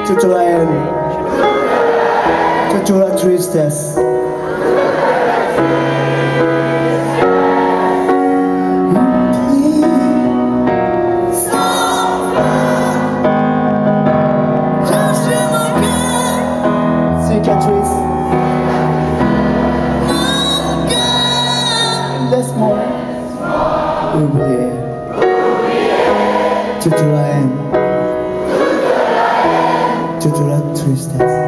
toute la haine, toute la tristesse. Cicatrice. Laisse-moi oublier toute la haine, toute la tristesse.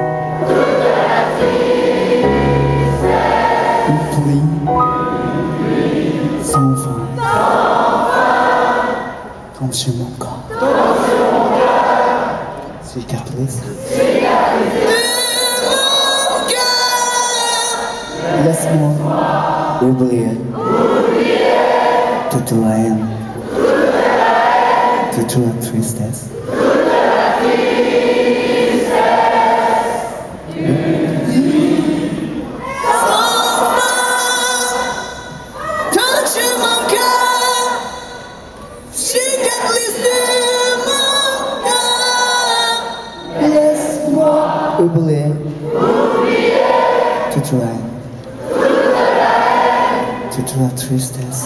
Oublie sans fin, comme sur mon corps. Cicatrice. Laisse-moi oublier toute la haine, toute la tristesse. Laisse-moi oublier toute la haine, toute la tristesse.